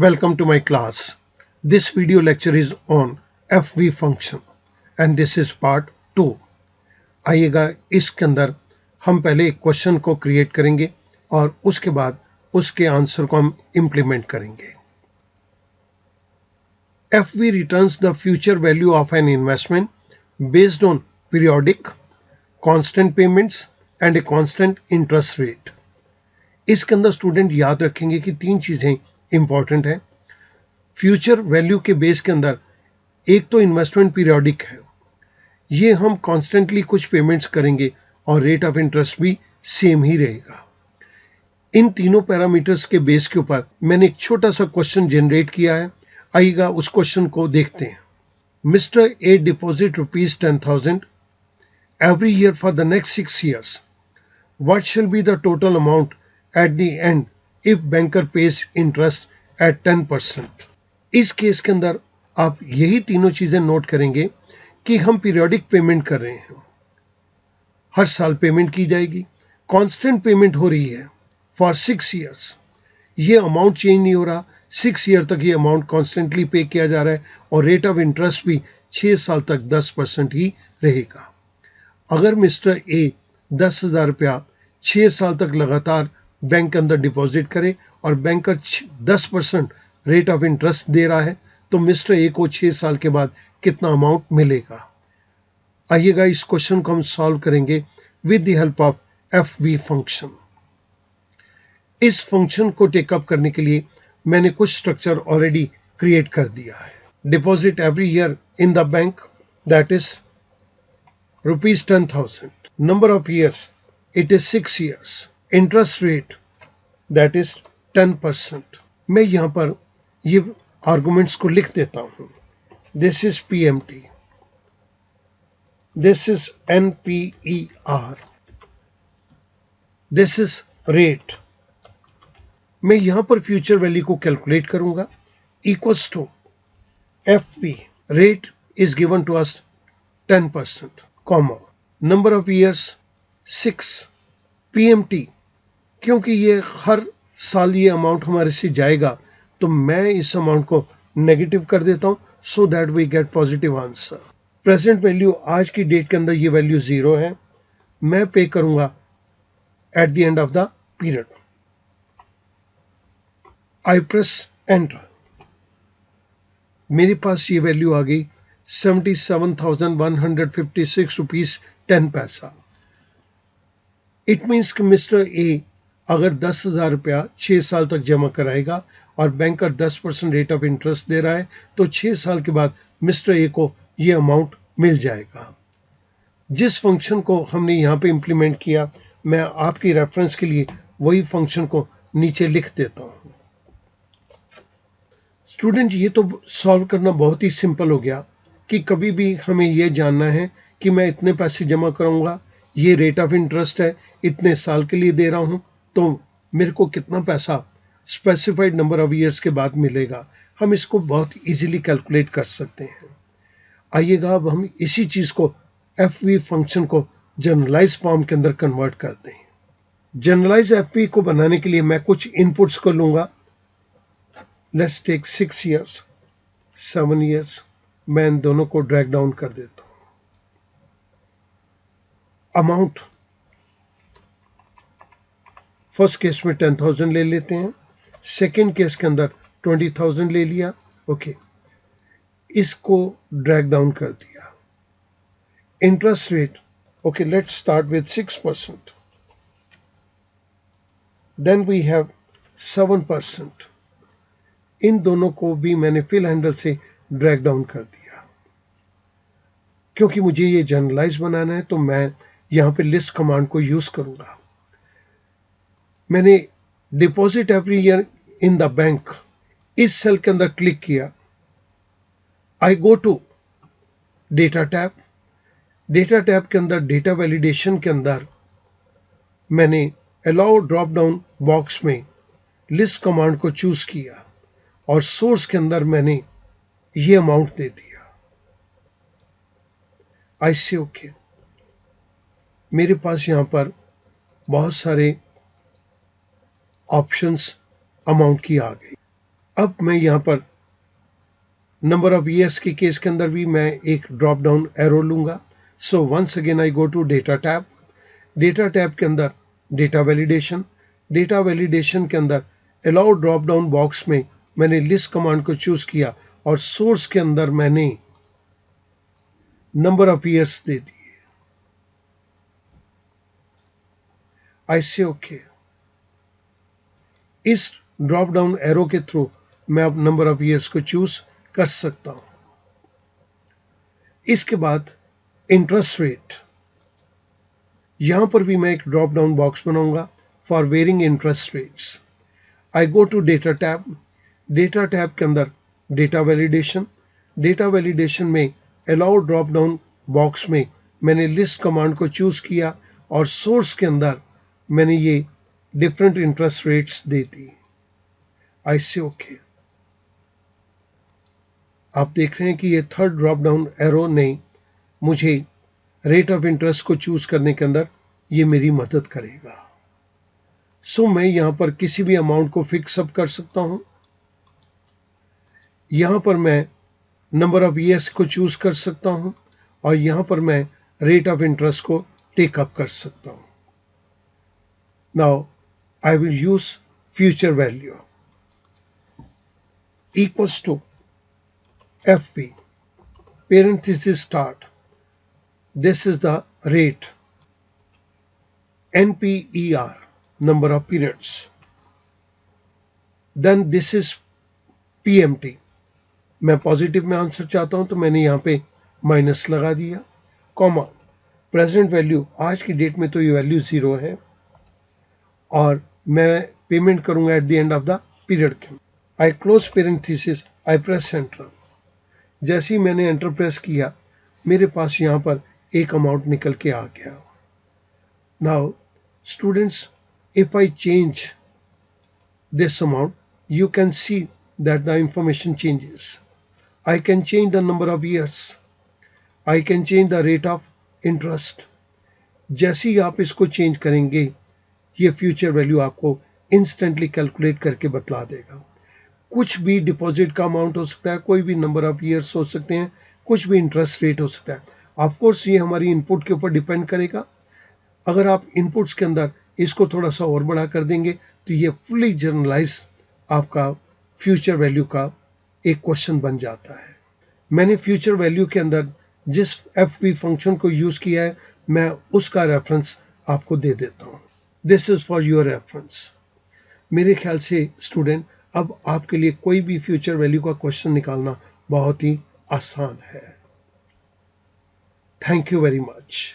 Welcome to my class. This video lecture is on FV function and this is part 2. आइएगा इसके अंदर हम पहले एक क्वेश्चन को क्रिएट करेंगे और उसके बाद उसके आंसर को हम इंप्लीमेंट करेंगे. FV returns the future value of an investment based on periodic, constant payments and a constant interest rate. इसके अंदर स्टूडेंट याद रखेंगे कि तीन चीजें इंपॉर्टेंट है. फ्यूचर वैल्यू के बेस के अंदर एक तो इन्वेस्टमेंट पीरियोडिक है, ये हम कॉन्स्टेंटली कुछ पेमेंट्स करेंगे और रेट ऑफ इंटरेस्ट भी सेम ही रहेगा. इन तीनों पैरामीटर्स के बेस के ऊपर मैंने एक छोटा सा क्वेश्चन जनरेट किया है. आइएगा उस क्वेश्चन को देखते हैं. Mister A deposit ₹10,000 every year for the next 6 years. What shall be the total amount at the end if banker pays interest at 10%? इस केस के अंदर आप यही तीनों चीजें नोट करेंगे कि हम पीरियोडिक पेमेंट कर रहे हैं, हर साल पेमेंट की जाएगी, कांस्टेंट पेमेंट हो रही है फॉर 6 इयर्स. ये अमाउंट चेंज नहीं हो रहा, 6 ईयर तक ये अमाउंट कॉन्स्टेंटली पे किया जा रहा है और रेट ऑफ इंटरेस्ट भी 6 साल तक 10% ही रहेगा. अगर मिस्टर ए 10,000 रुपया 6 साल तक लगातार बैंक के अंदर डिपॉजिट करे और बैंकर 10% रेट ऑफ इंटरेस्ट दे रहा है तो मिस्टर ए को 6 साल के बाद कितना अमाउंट मिलेगा. आइएगा इस क्वेश्चन को हम सॉल्व करेंगे with the help of FV function. इस फंक्शन को टेकअप करने के लिए मैंने कुछ स्ट्रक्चर ऑलरेडी क्रिएट कर दिया है. Deposit every year in the bank, that is ₹10,000. Number of years, it is 6 years. Interest rate, that is 10%. मैं यहाँ पर ये आर्गुमेंट्स को लिख देता हूँ. This is PMT. This is NPER. This is rate. मैं यहाँ पर फ्यूचर वैल्यू को कैलकुलेट करूंगा. Equals to FP. Rate is given to us 10%. Comma, number of years 6. PMT, क्योंकि ये हर साल ये अमाउंट हमारे से जाएगा तो मैं इस अमाउंट को नेगेटिव कर देता हूं so that we get positive answer. Present value आज की डेट के अंदर ये वैल्यू 0 है. मैं पे करूंगा at the end of the period. I press enter. मेरे पास ये वैल्यू आ गई 77,156 रुपीज 10 पैसा. इट मीन्स कि मिस्टर ए अगर 10,000 रुपया 6 साल तक जमा कराएगा और बैंकर 10% रेट ऑफ इंटरेस्ट दे रहा है तो 6 साल के बाद मिस्टर ए को ये अमाउंट मिल जाएगा. जिस फंक्शन को हमने यहाँ पे इंप्लीमेंट किया, मैं आपकी रेफरेंस के लिए वही फंक्शन को नीचे लिख देता हूँ. स्टूडेंट, ये तो सॉल्व करना बहुत ही सिंपल हो गया कि कभी भी हमें यह जानना है कि मैं इतने पैसे जमा कराऊंगा, ये रेट ऑफ इंटरेस्ट है, इतने साल के लिए दे रहा हूं तो मेरे को कितना पैसा स्पेसिफाइड नंबर ऑफ ईयर्स के बाद मिलेगा. हम इसको बहुत इजीली कैलकुलेट कर सकते हैं. आइएगा अब हम इसी चीज को FV फंक्शन को जनरलाइज फॉर्म के अंदर कन्वर्ट करते हैं. जनरलाइज FV को बनाने के लिए मैं कुछ इनपुट्स को लूंगा. Let's take 6 years, 7 years. मैं इन दोनों को ड्रैग डाउन कर देता हूं. अमाउंट फर्स्ट केस में 10,000 ले लेते हैं, सेकेंड केस के अंदर 20,000 ले लिया. ओके, इसको ड्रैग डाउन कर दिया. Interest rate, okay, let's start with 6%. Then we have 7%. इन दोनों को भी मैंने फिल हैंडल से ड्रैग डाउन कर दिया. क्योंकि मुझे ये जनरलाइज बनाना है तो मैं यहां पे लिस्ट कमांड को यूज करूंगा. मैंने deposit every year in the bank इस सेल के अंदर क्लिक किया. I go to data tab. Data tab के अंदर डेटा वैलिडेशन के अंदर मैंने अलाउ ड्रॉप डाउन बॉक्स में लिस्ट कमांड को चूज किया और सोर्स के अंदर मैंने ये अमाउंट दे दिया. आई से ओके. मेरे पास यहां पर बहुत सारे ऑप्शंस अमाउंट की आ गई. अब मैं यहाँ पर नंबर ऑफ ईयर्स के केस के अंदर भी मैं एक ड्रॉप डाउन एरो लूंगा. So once again I go to data tab. Data tab के अंदर डेटा वैलिडेशन. डेटा वैलिडेशन के अंदर अलाउ ड्रॉप डाउन बॉक्स में मैंने लिस्ट कमांड को चूज किया और सोर्स के अंदर मैंने नंबर ऑफ ईयर्स दे दिए. आई से ओके. इस ड्रॉप डाउन एरो के थ्रू मैं अब नंबर ऑफ ईयर्स को चूज कर सकता हूं. इसके बाद इंटरेस्ट रेट. यहां पर भी मैं एक ड्रॉप डाउन बॉक्स बनाऊंगा for varying interest rates. I go to data tab. Data tab के अंदर डेटा वैलिडेशन. डेटा वैलिडेशन में अलाउ ड्रॉप डाउन बॉक्स में मैंने लिस्ट कमांड को चूज किया और सोर्स के अंदर मैंने ये डिफरेंट इंटरेस्ट रेट्स दे दी. आई से ओके. आप देख रहे हैं कि ये थर्ड ड्रॉप डाउन एरो ने मुझे रेट ऑफ इंटरेस्ट को चूज करने के अंदर ये मेरी मदद करेगा. सो मैं यहां पर किसी भी अमाउंट को फिक्स अप कर सकता हूं. यहां पर मैं नंबर ऑफ ईयर्स को चूज कर सकता हूं और यहां पर मैं रेट ऑफ इंटरेस्ट को टेक अप कर सकता हूं. Now I will use future value equals to FP parenthesis start. This is the rate. NPER number of periods. Then this is PMT. मैं पॉजिटिव में आंसर चाहता हूं तो मैंने यहां पे माइनस लगा दिया. Comma present value. आज की डेट में तो ये वैल्यू 0 है और मैं पेमेंट करूंगा at the end of the period. I close parenthesis. I press enter. जैसे ही मैंने एंटर प्रेस किया मेरे पास यहां पर एक अमाउंट निकल के आ गया. Now students, if I change this amount you can see that the information changes. I can change the number of years. I can change the rate of interest. जैसे ही आप इसको चेंज करेंगे ये फ्यूचर वैल्यू आपको instantly calculate करके बतला देगा. कुछ भी डिपॉजिट का अमाउंट हो सकता है, कोई भी नंबर ऑफ ईयर्स हो सकते हैं, कुछ भी इंटरेस्ट रेट हो सकता है. ऑफ कोर्स ये हमारी इनपुट के ऊपर डिपेंड करेगा. अगर आप इनपुट्स के अंदर इसको थोड़ा सा और बड़ा कर देंगे तो ये फुली जनरलाइज आपका फ्यूचर वैल्यू का एक क्वेश्चन बन जाता है. मैंने फ्यूचर वैल्यू के अंदर जिस FP फंक्शन को यूज किया है मैं उसका रेफरेंस आपको दे देता हूं. This is for your reference. मेरे ख्याल से स्टूडेंट अब आपके लिए कोई भी फ्यूचर वैल्यू का क्वेश्चन निकालना बहुत ही आसान है. Thank you very much.